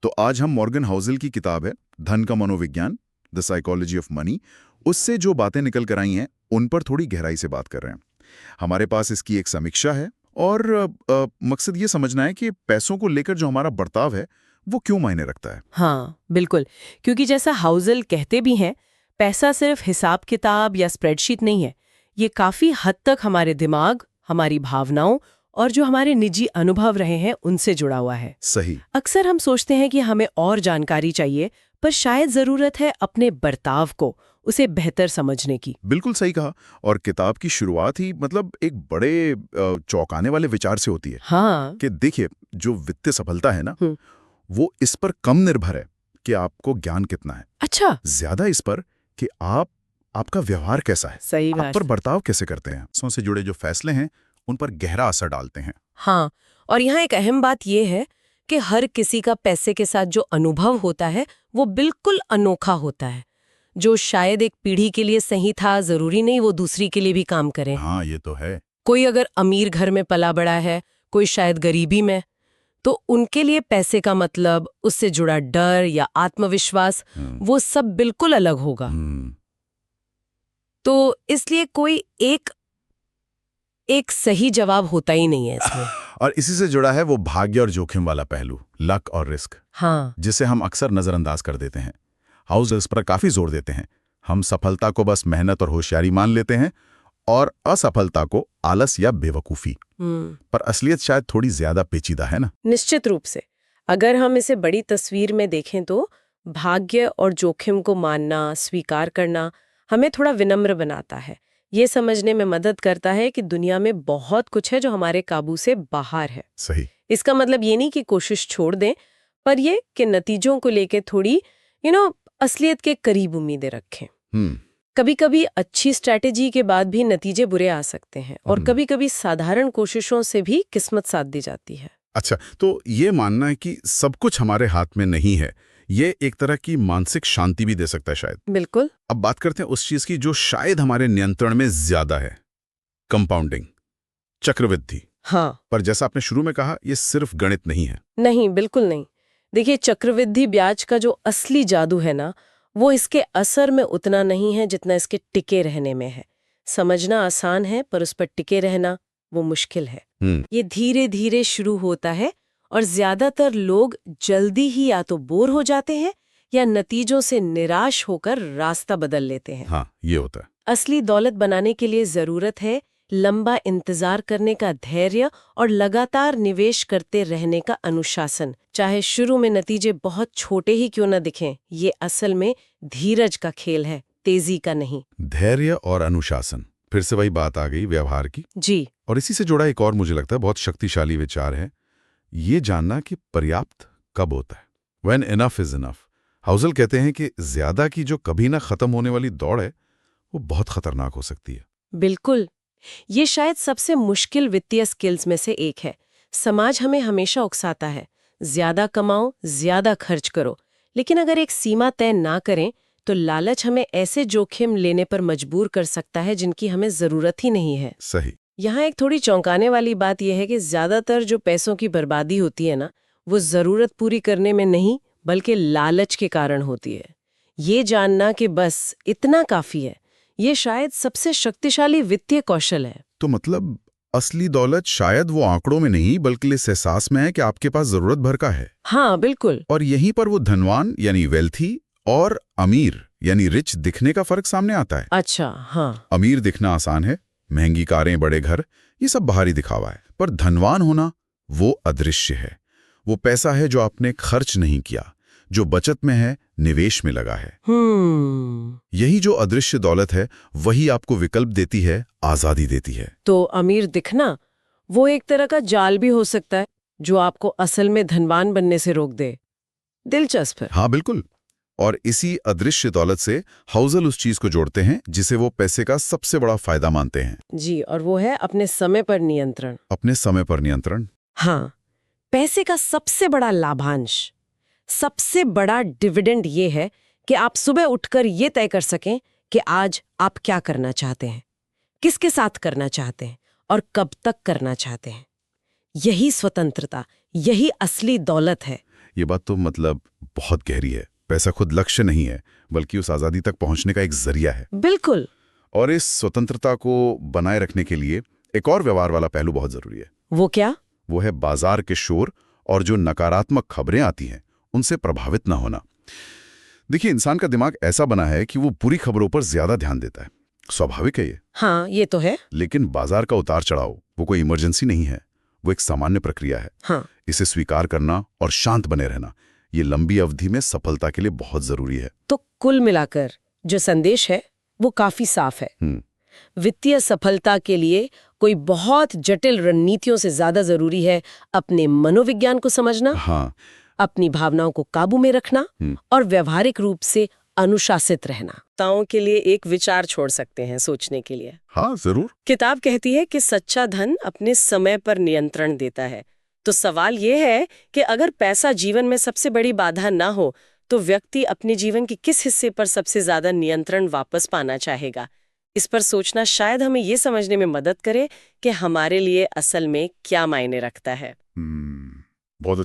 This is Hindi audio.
तो आज हम मॉर्गन हाउसल की किताब है धन का मनोविज्ञान, द साइकोलॉजी ऑफ मनी, उससे जो बातें निकल कर आई हैं उन पर थोड़ी गहराई से बात कर रहे हैं। हमारे पास इसकी एक समीक्षा है और मकसद ये समझना है कि पैसों को लेकर जो हमारा बर्ताव है वो क्यों मायने रखता है। हाँ बिल्कुल, क्योंकि जैसा हाउसल कहते भी हैं, पैसा सिर्फ हिसाब किताब या स्प्रेडशीट नहीं है। ये काफी हद तक हमारे दिमाग, हमारी भावनाओं और जो हमारे निजी अनुभव रहे हैं उनसे जुड़ा हुआ है। सही। अक्सर हम सोचते हैं कि हमें और जानकारी चाहिए, पर शायद जरूरत है अपने बर्ताव को, उसे बेहतर समझने की। बिल्कुल सही कहा। और किताब की शुरुआत ही मतलब एक बड़े चौंकाने वाले विचार से होती है हाँ। कि देखिए, जो वित्तीय सफलता है ना, हम्म। वो इस पर कम निर्भर है कि आपको ज्ञान कितना है, अच्छा। ज्यादा इस पर कि आपका व्यवहार कैसा है, सही आप बात पर है। बर्ताव कैसे करते हैं। पैसों से जुड़े जो फैसले हैं उन पर गहरा असर डालते हैं। हाँ, और यहाँ एक अहम बात यह है कि हर किसी का पैसे के साथ जो अनुभव होता है वो बिल्कुल अनोखा होता है। जो शायद एक पीढ़ी के लिए सही था, जरूरी नहीं वो दूसरी के लिए भी काम करे। हाँ, ये तो है। कोई अगर अमीर घर में पला बड़ा है, कोई शायद गरीबी में, तो उनके लिए पैसे का मतलब, उससे जुड़ा डर या आत्मविश्वास, वो सब बिल्कुल अलग होगा। तो इसलिए कोई एक सही जवाब होता ही नहीं है इसमें। और इसी से जुड़ा है वो भाग्य और जोखिम वाला पहलू, लक और रिस्क, हाँ। जिसे हम अक्सर नजरअंदाज कर देते हैं। हाउस इस पर काफी जोर देते हैं। हम सफलता को बस मेहनत और होशियारी मान लेते हैं और असफलता को आलस या बेवकूफी। पर असलियत शायद थोड़ी ज्यादा पेचीदा है ना। निश्चित रूप से। अगर हम इसे बड़ी तस्वीर में देखें तो भाग्य और जोखिम को मानना, स्वीकार करना हमें थोड़ा विनम्र बनाता है। ये समझने में मदद करता है कि दुनिया में बहुत कुछ है जो हमारे काबू से बाहर है। सही। इसका मतलब ये नहीं कि कोशिश छोड़ दें, पर ये कि नतीजों को लेके थोड़ी असलियत के करीब उम्मीदें रखें। कभी कभी अच्छी स्ट्रैटेजी के बाद भी नतीजे बुरे आ सकते हैं, और कभी कभी साधारण कोशिशों से भी किस्मत साथ दी जाती है। अच्छा, तो ये मानना है कि सब कुछ हमारे हाथ में नहीं है, ये एक तरह की मानसिक शांति भी दे सकता है शायद। बिल्कुल। अब बात करते हैं उस चीज की जो शायद हमारे नियंत्रण में ज्यादा है, कंपाउंडिंग, चक्रवृद्धि। हाँ। पर जैसा आपने शुरू में कहा, ये सिर्फ गणित नहीं है। नहीं, बिल्कुल नहीं। देखिए, चक्रवृद्धि ब्याज का जो असली जादू है ना, वो इसके असर में उतना नहीं है जितना इसके टिके रहने में है। समझना आसान है, पर उस पर टिके रहना वो मुश्किल है। ये धीरे धीरे शुरू होता है और ज्यादातर लोग जल्दी ही या तो बोर हो जाते हैं या नतीजों से निराश होकर रास्ता बदल लेते हैं। हाँ, ये होता है। असली दौलत बनाने के लिए जरूरत है लंबा इंतजार करने का धैर्य और लगातार निवेश करते रहने का अनुशासन। चाहे शुरू में नतीजे बहुत छोटे ही क्यों न दिखें, ये असल में धीरज का खेल है, तेजी का नहीं। धैर्य और अनुशासन, फिर से वही बात आ गई व्यवहार की। जी। और इसी से जुड़ा एक और मुझे लगता है बहुत शक्तिशाली विचार है, ये जानना कि पर्याप्त कब होता है, When enough is enough। Housel कहते हैं कि ज्यादा की जो कभी ना खत्म होने वाली दौड़ है वो बहुत खतरनाक हो सकती है। बिल्कुल। ये शायद सबसे मुश्किल वित्तीय स्किल्स में से एक है। समाज हमें हमेशा उकसाता है, ज्यादा कमाओ, ज्यादा खर्च करो, लेकिन अगर एक सीमा तय ना करें तो लालच हमें ऐसे जोखिम लेने पर मजबूर कर सकता है जिनकी हमें जरूरत ही नहीं है। सही। यहाँ एक थोड़ी चौंकाने वाली बात यह है कि ज्यादातर जो पैसों की बर्बादी होती है ना, वो जरूरत पूरी करने में नहीं बल्कि लालच के कारण होती है। ये जानना कि बस इतना काफी है, ये शायद सबसे शक्तिशाली वित्तीय कौशल है। तो मतलब असली दौलत शायद वो आंकड़ों में नहीं बल्कि इस एहसास में है कि आपके पास जरूरत भर का है। हाँ बिल्कुल। और यहीं पर वो धनवान यानी वेल्थी और अमीर यानी रिच दिखने का फर्क सामने आता है। अच्छा। हाँ। अमीर दिखना आसान है, महंगी कारें, बड़े घर, ये सब बाहरी दिखावा है। पर धनवान होना वो अदृश्य है। वो पैसा है जो आपने खर्च नहीं किया, जो बचत में है, निवेश में लगा है। यही जो अदृश्य दौलत है, वही आपको विकल्प देती है, आजादी देती है। तो अमीर दिखना वो एक तरह का जाल भी हो सकता है जो आपको असल में धनवान बनने से रोक दे। दिलचस्प है। हाँ बिल्कुल। और इसी अदृश्य दौलत से हाउसल उस चीज को जोड़ते हैं जिसे वो पैसे का सबसे बड़ा फायदा मानते हैं। जी, और वो है अपने समय पर नियंत्रण। अपने समय पर नियंत्रण। हाँ, पैसे का सबसे बड़ा लाभांश, सबसे बड़ा डिविडेंड ये है कि आप सुबह उठकर ये तय कर सकें कि आज आप क्या करना चाहते हैं, किसके साथ करना चाहते हैं और कब तक करना चाहते हैं। यही स्वतंत्रता, यही असली दौलत है। ये बात तो मतलब बहुत गहरी है। पैसा खुद लक्ष्य नहीं है, बल्कि उस आज़ादी तक पहुंचने का एक जरिया है। बिल्कुल। और इस स्वतंत्रता को बनाए रखने के लिए एक और व्यवहार वाला पहलू बहुत जरूरी है। वो क्या? वो है बाजार के शोर और जो नकारात्मक खबरें आती हैं उनसे प्रभावित ना होना। देखिए, इंसान का दिमाग ऐसा बना है कि वो बुरी खबरों पर ज्यादा ध्यान देता है। स्वाभाविक है ये। हाँ, ये तो है। लेकिन बाजार का उतार चढ़ाव वो कोई इमरजेंसी नहीं है, वो एक सामान्य प्रक्रिया है। हाँ। इसे स्वीकार करना और शांत बने रहना, ये लंबी अवधि में सफलता के लिए बहुत जरूरी है। तो कुल मिलाकर जो संदेश है वो काफी साफ है। वित्तीय सफलता के लिए कोई बहुत जटिल रणनीतियों से ज्यादा जरूरी है अपने मनोविज्ञान को समझना, हाँ, अपनी भावनाओं को काबू में रखना और व्यवहारिक रूप से अनुशासित रहना। ताओं के लिए एक विचार छोड़ सकते हैं सोचने के लिए। हाँ जरूर। किताब कहती है कि सच्चा धन अपने समय पर नियंत्रण देता है। तो सवाल ये है कि अगर पैसा जीवन में सबसे बड़ी बाधा ना हो तो व्यक्ति अपने जीवन के किस हिस्से पर सबसे ज्यादा नियंत्रण वापस पाना चाहेगा? इस पर सोचना शायद हमें ये समझने में मदद करे कि हमारे लिए असल में क्या मायने रखता है। बहुत